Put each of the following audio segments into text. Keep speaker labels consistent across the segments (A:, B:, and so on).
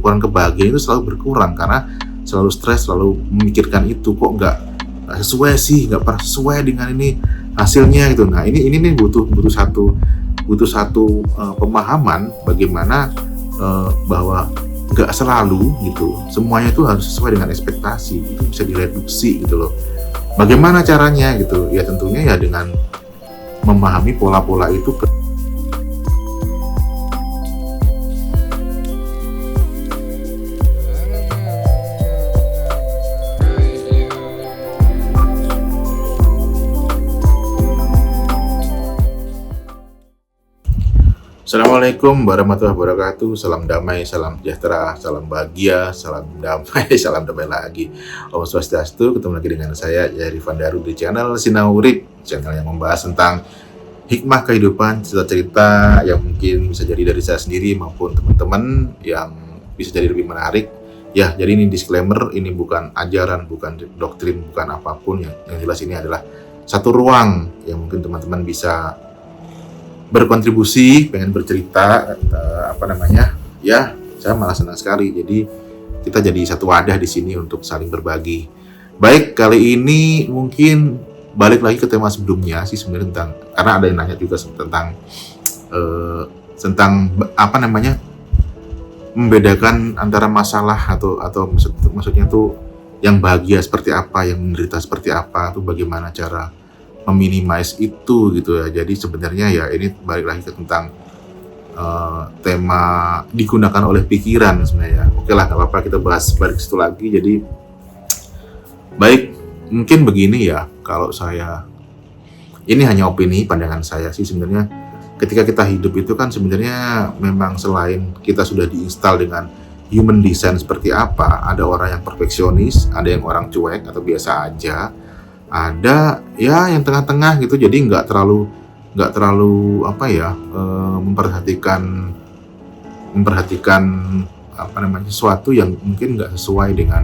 A: Ukuran kebahagiaan itu selalu berkurang karena selalu stres, selalu memikirkan itu, kok nggak sesuai sih, nggak pernah sesuai dengan ini hasilnya gitu. Nah ini nih butuh satu pemahaman bagaimana bahwa nggak selalu gitu semuanya itu harus sesuai dengan ekspektasi. Itu bisa direduksi gitu loh. Bagaimana caranya gitu ya, tentunya ya dengan memahami pola-pola itu. Assalamualaikum warahmatullahi wabarakatuh. Salam damai, salam sejahtera, salam bahagia, salam damai, salam damai lagi. Om Swastiastu, ketemu lagi dengan saya Yahri Fandaru di channel Sinau Urip, channel yang membahas tentang hikmah kehidupan, cerita-cerita yang mungkin bisa jadi dari saya sendiri maupun teman-teman yang bisa jadi lebih menarik. Ya, jadi ini disclaimer, ini bukan ajaran, bukan doktrin, bukan apapun. Yang jelas ini adalah satu ruang yang mungkin teman-teman bisa berkontribusi, pengen bercerita, ya saya malah senang sekali. Jadi kita jadi satu wadah di sini untuk saling berbagi. Baik, kali ini mungkin balik lagi ke tema sebelumnya sih sebenarnya tentang, karena ada yang nanya juga tentang membedakan antara masalah atau maksudnya tuh yang bahagia seperti apa, yang menderita seperti apa, tuh bagaimana cara meminimais itu gitu ya. Jadi sebenarnya ya ini balik lagi ke tentang tema digunakan oleh pikiran sebenarnya. Oke lah, nggak apa-apa, kita bahas balik situ lagi. Jadi baik, mungkin begini ya, kalau saya, ini hanya opini, pandangan saya sih sebenarnya. Ketika kita hidup itu kan sebenarnya memang selain kita sudah diinstal dengan human design seperti apa, ada orang yang perfeksionis, ada yang orang cuek atau biasa aja, ada ya yang tengah-tengah gitu. Jadi nggak terlalu memperhatikan sesuatu yang mungkin nggak sesuai dengan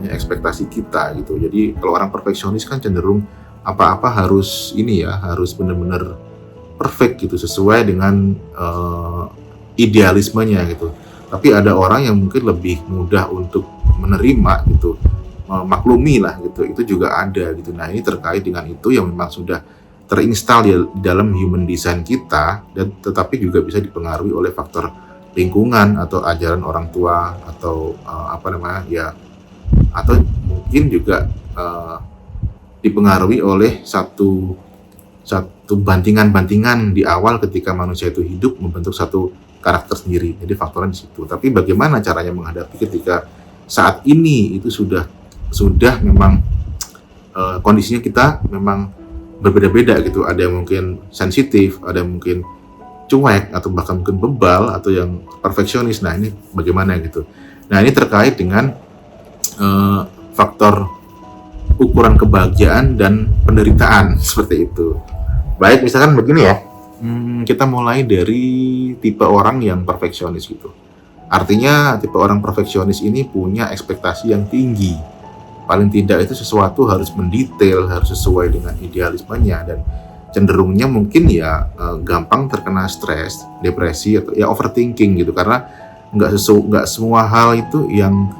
A: ekspektasi kita gitu. Jadi kalau orang perfeksionis kan cenderung apa-apa harus benar-benar perfect gitu, sesuai dengan idealismenya gitu. Tapi ada orang yang mungkin lebih mudah untuk menerima gitu, maklumi lah gitu, itu juga ada gitu. Nah ini terkait dengan itu yang memang sudah terinstal di dalam human design kita, dan tetapi juga bisa dipengaruhi oleh faktor lingkungan atau ajaran orang tua atau atau mungkin juga dipengaruhi oleh satu bantingan di awal ketika manusia itu hidup membentuk satu karakter sendiri. Jadi faktornya di situ. Tapi bagaimana caranya menghadapi ketika saat ini itu sudah memang kondisinya kita memang berbeda-beda gitu. Ada yang mungkin sensitif, ada yang mungkin cuek, atau bahkan mungkin bebal, atau yang perfeksionis. Nah ini bagaimana gitu. Nah ini terkait dengan faktor ukuran kebahagiaan dan penderitaan seperti itu. Baik, misalkan begini ya, kita mulai dari tipe orang yang perfeksionis gitu. Artinya tipe orang perfeksionis ini punya ekspektasi yang tinggi. Paling tidak itu sesuatu harus mendetail, harus sesuai dengan idealismenya, dan cenderungnya mungkin ya gampang terkena stres, depresi, atau ya overthinking gitu, karena nggak semua hal itu yang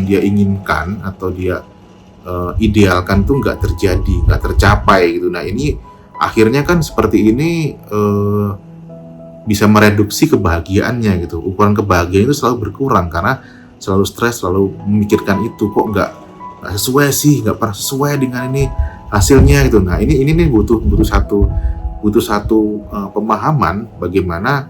A: dia inginkan atau dia idealkan tuh nggak terjadi, nggak tercapai gitu. Nah ini akhirnya kan seperti ini bisa mereduksi kebahagiaannya gitu. Ukuran kebahagiaan itu selalu berkurang karena selalu stres, selalu memikirkan itu, kok nggak sesuai sih, nggak pernah sesuai dengan ini hasilnya gitu. Nah ini nih butuh satu pemahaman bagaimana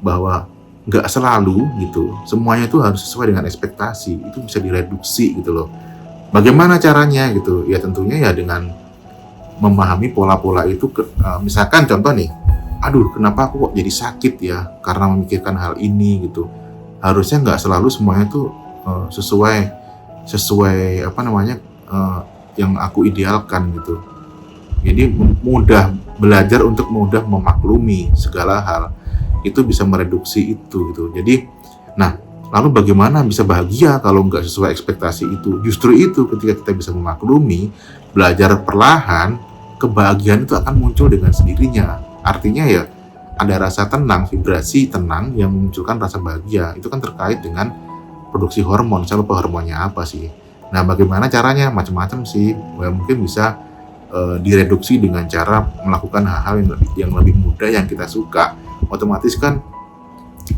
A: bahwa nggak selalu gitu semuanya itu harus sesuai dengan ekspektasi. Itu bisa direduksi gitu loh. Bagaimana caranya gitu ya, tentunya ya dengan memahami pola-pola itu. Misalkan contoh nih, aduh kenapa aku kok jadi sakit ya karena memikirkan hal ini gitu. Harusnya nggak selalu semuanya tuh sesuai yang aku idealkan gitu. Jadi belajar untuk mudah memaklumi segala hal itu bisa mereduksi itu gitu. Jadi nah lalu bagaimana bisa bahagia kalau nggak sesuai ekspektasi itu? Justru itu, ketika kita bisa memaklumi, belajar perlahan, kebahagiaan itu akan muncul dengan sendirinya. Artinya ya ada rasa tenang, vibrasi tenang yang memunculkan rasa bahagia. Itu kan terkait dengan produksi hormon. Saya lupa hormonnya apa sih. Nah, bagaimana caranya? Macam-macam sih. Mungkin bisa direduksi dengan cara melakukan hal-hal yang lebih mudah yang kita suka. Otomatis kan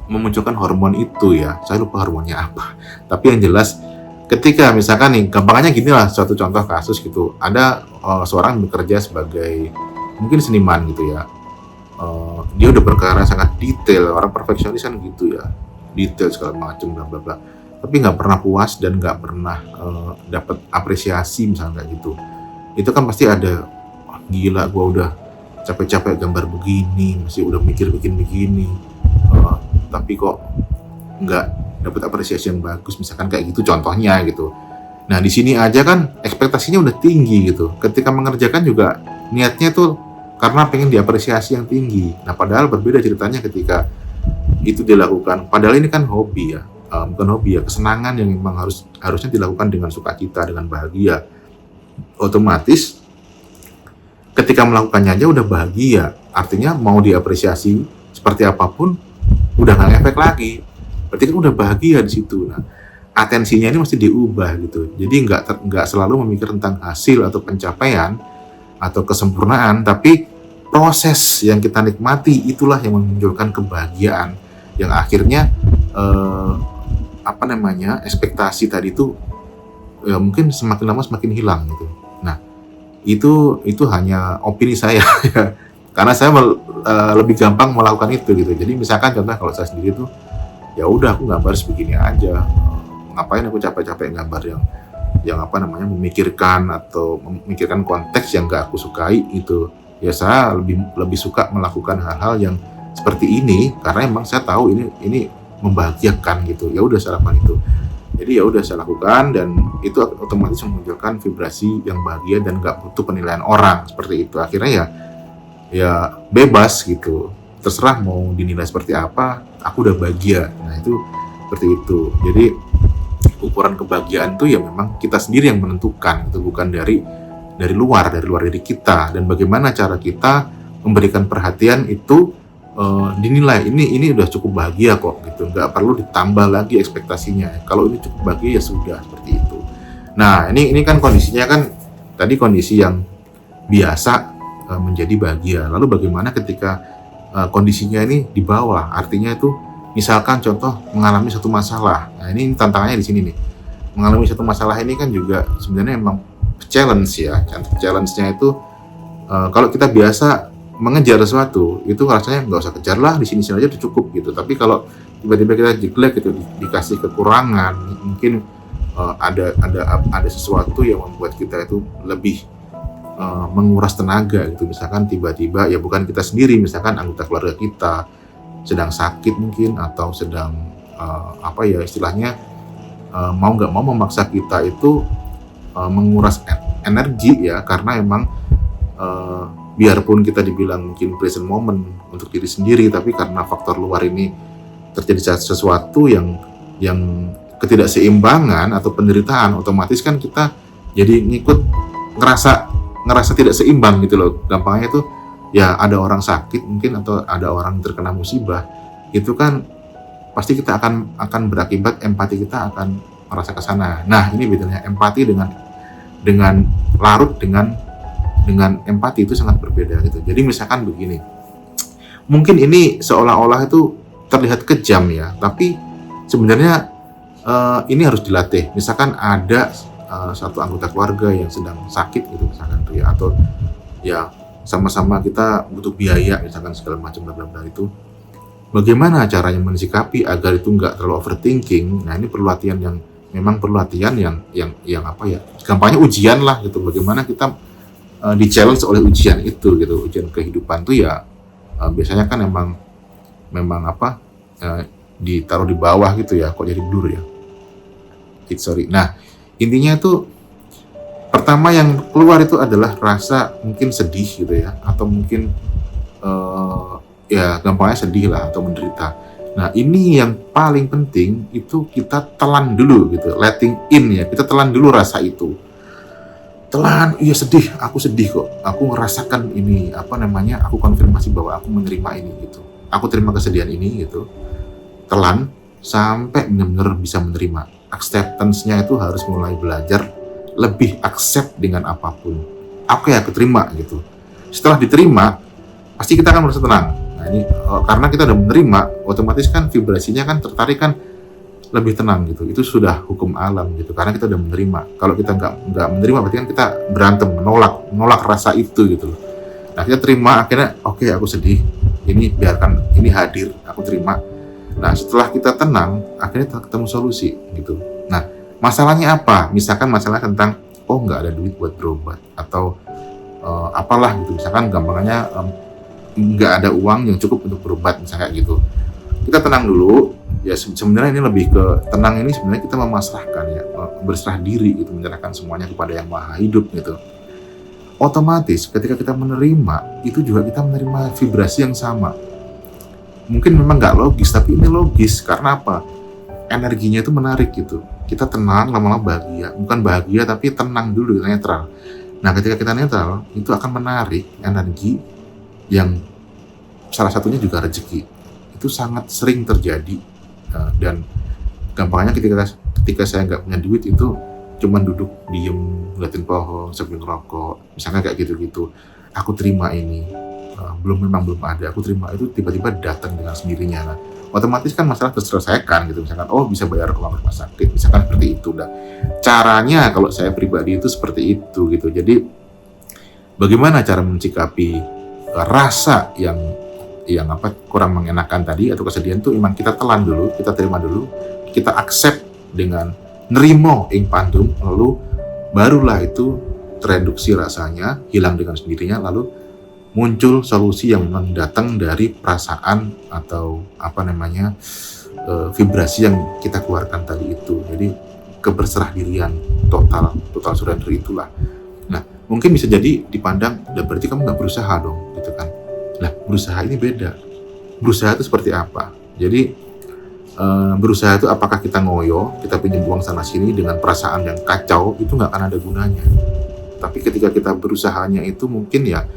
A: memunculkan hormon itu ya. Saya lupa hormonnya apa. Tapi yang jelas ketika misalkan nih, gampangnya gini lah, suatu contoh kasus gitu. Ada seorang bekerja sebagai mungkin seniman gitu ya. Dia udah berkarya sangat detail, orang perfeksionis kan gitu ya. Detail segala macam bla bla bla. Tapi nggak pernah puas dan nggak pernah dapat apresiasi misalnya kayak gitu. Itu kan pasti ada, wah, gila gua udah capek-capek gambar begini, masih udah mikir bikin begini, tapi kok nggak dapat apresiasi yang bagus, misalkan kayak gitu contohnya gitu. Nah di sini aja kan ekspektasinya udah tinggi gitu. Ketika mengerjakan juga niatnya tuh karena pengen diapresiasi yang tinggi. Nah padahal berbeda ceritanya ketika itu dilakukan. Padahal ini kan hobi ya, bukan hobi ya, kesenangan yang memang harusnya dilakukan dengan sukacita, dengan bahagia. Otomatis ketika melakukannya aja udah bahagia, artinya mau diapresiasi seperti apapun udah nggak efek lagi, berarti kan udah bahagia di situ. Nah atensinya ini mesti diubah gitu, jadi nggak selalu memikir tentang hasil atau pencapaian atau kesempurnaan, tapi proses yang kita nikmati itulah yang memunculkan kebahagiaan, yang akhirnya ekspektasi tadi itu ya mungkin semakin lama semakin hilang gitu. Nah, itu hanya opini saya ya. Karena saya lebih gampang melakukan itu gitu. Jadi misalkan contoh kalau saya sendiri tuh ya udah aku gambar sebegini aja. Ngapain aku capek-capek gambar yang memikirkan konteks yang gak aku sukai itu. Ya saya lebih suka melakukan hal-hal yang seperti ini karena emang saya tahu ini membahagiakan gitu. Ya udah saya lakukan itu. Jadi ya udah saya lakukan dan itu otomatis memunculkan vibrasi yang bahagia dan gak butuh penilaian orang seperti itu. Akhirnya ya bebas gitu. Terserah mau dinilai seperti apa, aku udah bahagia. Nah itu seperti itu. Jadi ukuran kebahagiaan itu ya memang kita sendiri yang menentukan, itu bukan dari luar diri kita. Dan bagaimana cara kita memberikan perhatian itu dinilai ini udah cukup bahagia kok gitu, nggak perlu ditambah lagi ekspektasinya. Kalau ini cukup bahagia ya sudah seperti itu. Nah ini kan kondisinya kan tadi kondisi yang biasa menjadi bahagia. Lalu bagaimana ketika kondisinya ini di bawah, artinya itu misalkan contoh mengalami satu masalah. Nah ini tantangannya di sini nih, mengalami satu masalah ini kan juga sebenarnya emang challenge ya. Challenge-nya itu kalau kita biasa mengejar sesuatu itu rasanya nggak usah kejar lah, di sini aja udah cukup gitu. Tapi kalau tiba-tiba kita jelek gitu, dikasih kekurangan, mungkin ada sesuatu yang membuat kita itu lebih menguras tenaga gitu. Misalkan tiba-tiba ya bukan kita sendiri, misalkan anggota keluarga kita sedang sakit mungkin atau sedang istilahnya mau nggak mau memaksa kita itu menguras energi ya, karena emang biarpun kita dibilang mungkin present moment untuk diri sendiri, tapi karena faktor luar ini terjadi sesuatu yang ketidakseimbangan atau penderitaan, otomatis kan kita jadi ngikut ngerasa tidak seimbang gitu loh. Gampangnya itu ya ada orang sakit mungkin atau ada orang terkena musibah, itu kan pasti kita akan berakibat empati kita akan merasa ke sana. Nah, ini bedanya empati dengan larut dengan empati itu sangat berbeda gitu. Jadi misalkan begini, mungkin ini seolah-olah itu terlihat kejam ya, tapi sebenarnya ini harus dilatih. Misalkan ada satu anggota keluarga yang sedang sakit gitu misalkan tuh ya, atau ya sama-sama kita butuh biaya misalkan segala macam bla bla bla, itu bagaimana caranya mensikapi agar itu nggak terlalu overthinking. Nah ini perlu latihan yang gampangnya ujian lah gitu. Bagaimana kita di-challenge oleh ujian itu gitu. Ujian kehidupan tuh ya biasanya kan memang ditaruh di bawah gitu ya, kok jadi blur ya. Nah, intinya itu pertama yang keluar itu adalah rasa mungkin sedih gitu ya, atau mungkin ya gampangnya sedih lah atau menderita. Nah, ini yang paling penting itu kita telan dulu gitu, letting in ya. Kita telan dulu rasa itu. Telan, iya sedih, aku sedih kok. Aku ngerasakan ini, aku konfirmasi bahwa aku menerima ini gitu. aku terima kesedihan ini gitu, telan sampai benar-benar bisa menerima. Acceptance-nya itu harus mulai belajar lebih accept dengan apapun. Oke, aku terima gitu. Setelah diterima, pasti kita akan merasa tenang. Nah ini karena kita udah menerima, otomatis kan vibrasinya kan tertarik kan lebih tenang gitu. Itu sudah hukum alam gitu. Karena kita udah menerima. Kalau kita nggak menerima, berarti kan kita berantem, menolak rasa itu gitu loh. Nah kita terima, akhirnya oke, aku sedih. Ini biarkan, ini hadir, aku terima. Nah setelah kita tenang, akhirnya ketemu solusi gitu. Nah masalahnya apa? Misalkan masalah tentang nggak ada duit buat berobat atau apalah gitu. Misalkan gampangnya nggak ada uang yang cukup untuk berobat misalnya kayak gitu. Kita tenang dulu. Ya sebenarnya ini lebih ke tenang, ini sebenarnya kita memasrahkan ya, berserah diri gitu, menyerahkan semuanya kepada yang maha hidup gitu. Otomatis ketika kita menerima, itu juga kita menerima vibrasi yang sama. Mungkin memang nggak logis, tapi ini logis. Karena apa? Energinya itu menarik gitu. Kita tenang, lama-lama bahagia. Bukan bahagia, tapi tenang dulu, netral. Nah ketika kita netral, itu akan menarik energi yang salah satunya juga rezeki. Itu sangat sering terjadi. Dan gampangnya ketika saya nggak punya duit itu cuman duduk diem ngeliatin pohon sambil ngerokok misalnya kayak gitu-gitu, aku terima ini, belum ada, aku terima, itu tiba-tiba datang dengan sendirinya. Nah otomatis kan masalah terselesaikan gitu, misalkan bisa bayar uang rumah sakit misalkan, seperti itu. Nah caranya kalau saya pribadi itu seperti itu gitu. Jadi bagaimana cara mencikapi rasa yang kurang mengenakan tadi atau kesedihan tuh, memang kita telan dulu, kita terima dulu, kita accept dengan nerimo ing pandum, lalu barulah itu tereduksi rasanya, hilang dengan sendirinya, lalu muncul solusi yang memang datang dari perasaan atau vibrasi yang kita keluarkan tadi itu. Jadi keberserah dirian total surrender itulah. Nah mungkin bisa jadi dipandang, berarti kamu nggak berusaha dong gitu kan. Nah, berusaha ini beda. Berusaha itu seperti apa? Jadi, berusaha itu apakah kita ngoyo, kita pinjam uang sana sini dengan perasaan yang kacau, itu nggak akan ada gunanya. Tapi ketika kita berusahanya itu mungkin ya,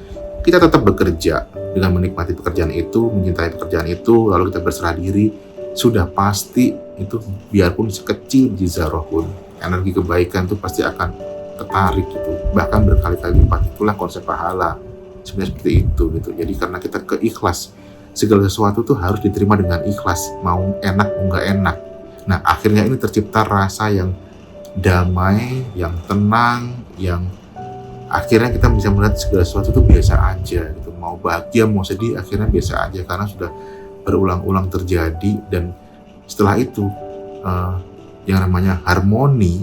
A: kita tetap bekerja dengan menikmati pekerjaan itu, mencintai pekerjaan itu, lalu kita berserah diri, sudah pasti itu biarpun sekecil jizarah pun, energi kebaikan itu pasti akan tertarik gitu. Bahkan berkali-kali lipat, itulah konsep pahala. Sebenarnya seperti itu gitu. Jadi karena kita keikhlas, segala sesuatu tuh harus diterima dengan ikhlas, mau enak mau nggak enak. Nah akhirnya ini tercipta rasa yang damai, yang tenang, yang akhirnya kita bisa melihat segala sesuatu tuh biasa aja gitu. Mau bahagia mau sedih akhirnya biasa aja, karena sudah berulang-ulang terjadi. Dan setelah itu yang namanya harmoni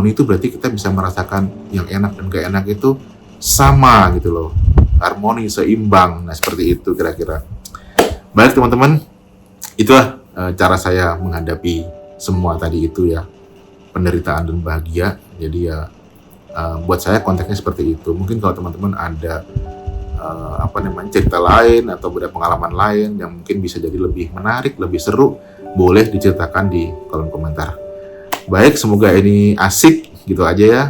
A: itu berarti kita bisa merasakan yang enak dan gak enak itu sama gitu loh, harmoni, seimbang. Nah seperti itu kira-kira. Baik teman-teman, itulah cara saya menghadapi semua tadi itu ya, penderitaan dan bahagia. Jadi ya buat saya konteksnya seperti itu. Mungkin kalau teman-teman ada cerita lain atau ada pengalaman lain yang mungkin bisa jadi lebih menarik, lebih seru, boleh diceritakan di kolom komentar. Baik, semoga ini asik gitu aja ya.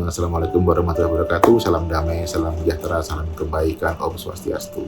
A: Assalamualaikum warahmatullahi wabarakatuh. Salam damai, salam sejahtera, salam kebaikan. Om Swastiastu.